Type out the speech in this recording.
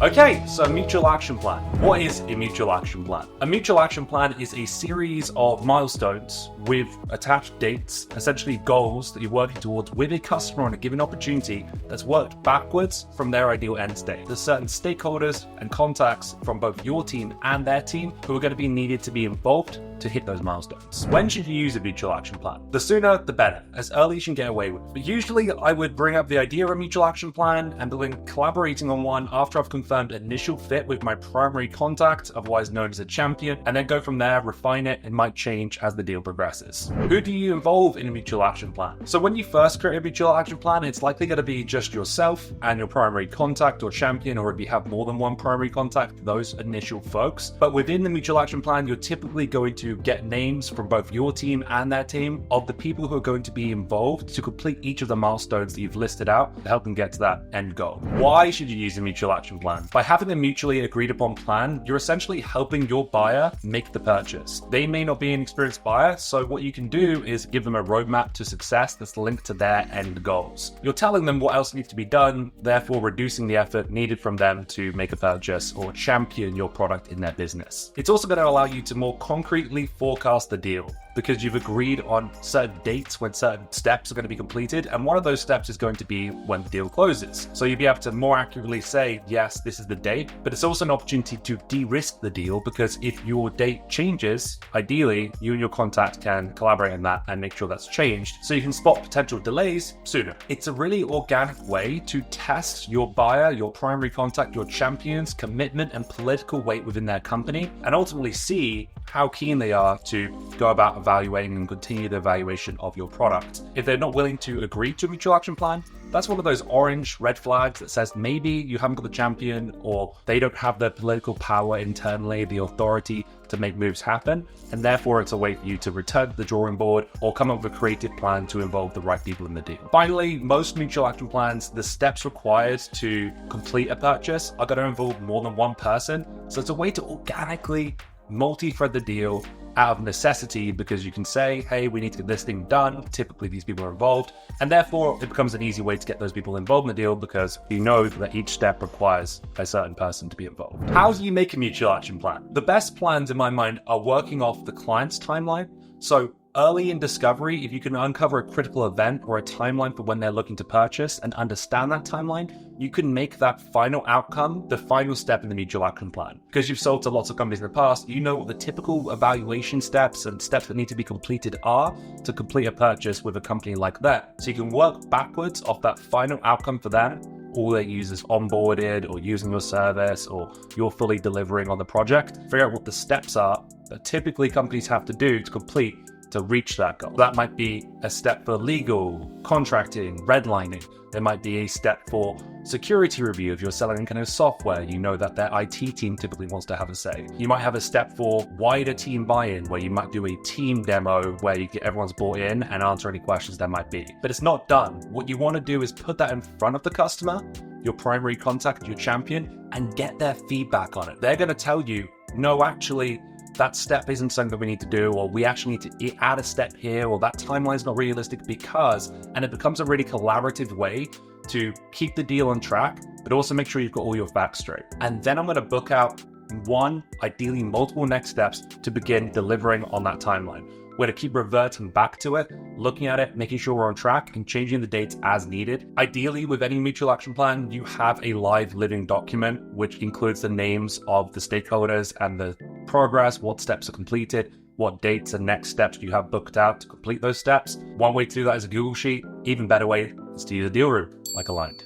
Okay, so mutual action plan. What is a mutual action plan? A mutual action plan is a series of milestones with attached dates, essentially goals that you're working towards with a customer on a given opportunity that's worked backwards from their ideal end state. There's certain stakeholders and contacts from both your team and their team who are going to be needed to be involved to hit those milestones. When should you use a mutual action plan? The sooner, the better, as early as you can get away with. But usually I would bring up the idea of a mutual action plan and begin collaborating on one after I've confirmed initial fit with my primary contact, otherwise known as a champion, and then go from there, refine it, and might change as the deal progresses. Who do you involve in a mutual action plan? So when you first create a mutual action plan, it's likely going to be just yourself and your primary contact or champion, or if you have more than one primary contact, those initial folks. But within the mutual action plan, you're typically going to get names from both your team and their team of the people who are going to be involved to complete each of the milestones that you've listed out to help them get to that end goal. Why should you use a mutual action plan? By having a mutually agreed upon plan, you're essentially helping your buyer make the purchase. They may not be an experienced buyer, so what you can do is give them a roadmap to success that's linked to their end goals. You're telling them what else needs to be done, therefore reducing the effort needed from them to make a purchase or champion your product in their business. It's also going to allow you to more concretely forecast the deal, because you've agreed on certain dates when certain steps are going to be completed, and one of those steps is going to be when the deal closes. So you'll be able to more accurately say, yes, this is the date, but it's also an opportunity to de-risk the deal, because if your date changes, ideally, you and your contact can collaborate on that and make sure that's changed, so you can spot potential delays sooner. It's a really organic way to test your buyer, your primary contact, your champion's commitment and political weight within their company, and ultimately see how keen they are to go about evaluating and continue the evaluation of your product. If they're not willing to agree to a mutual action plan, that's one of those orange red flags that says maybe you haven't got the champion, or they don't have the political power internally, the authority to make moves happen, and therefore it's a way for you to return to the drawing board or come up with a creative plan to involve the right people in the deal. Finally, most mutual action plans, the steps required to complete a purchase are going to involve more than one person, so it's a way to organically multi-thread the deal out of necessity, because you can say, hey, we need to get this thing done. Typically these people are involved, and therefore it becomes an easy way to get those people involved in the deal, because you know that each step requires a certain person to be involved. How do you make a mutual action plan? The best plans in my mind are working off the client's timeline. So early in discovery, if you can uncover a critical event or a timeline for when they're looking to purchase and understand that timeline, you can make that final outcome the final step in the mutual action plan. Because you've sold to lots of companies in the past, you know what the typical evaluation steps and steps that need to be completed are to complete a purchase with a company like that. So you can work backwards off that final outcome for them. All their users onboarded or using your service, or you're fully delivering on the project. Figure out what the steps are that typically companies have to do to complete to reach that goal. That might be a step for legal, contracting, redlining. There might be a step for security review. If you're selling any kind of software, you know that their IT team typically wants to have a say. You might have a step for wider team buy-in, where you might do a team demo where you get everyone's bought in and answer any questions there might be. But it's not done. What you want to do is put that in front of the customer, your primary contact, your champion, and get their feedback on it. They're going to tell you, no, actually, that step isn't something that we need to do, or we actually need to add a step here, or that timeline is not realistic because, and it becomes a really collaborative way to keep the deal on track, but also make sure you've got all your facts straight. And then I'm going to book out one, ideally multiple next steps to begin delivering on that timeline. We're to keep reverting back to it, looking at it, making sure we're on track, and changing the dates as needed. Ideally, with any mutual action plan, you have a live living document, which includes the names of the stakeholders and the progress, what steps are completed, what dates and next steps you have booked out to complete those steps. One way to do that is a Google Sheet. Even better way is to use a deal room, like Aligned.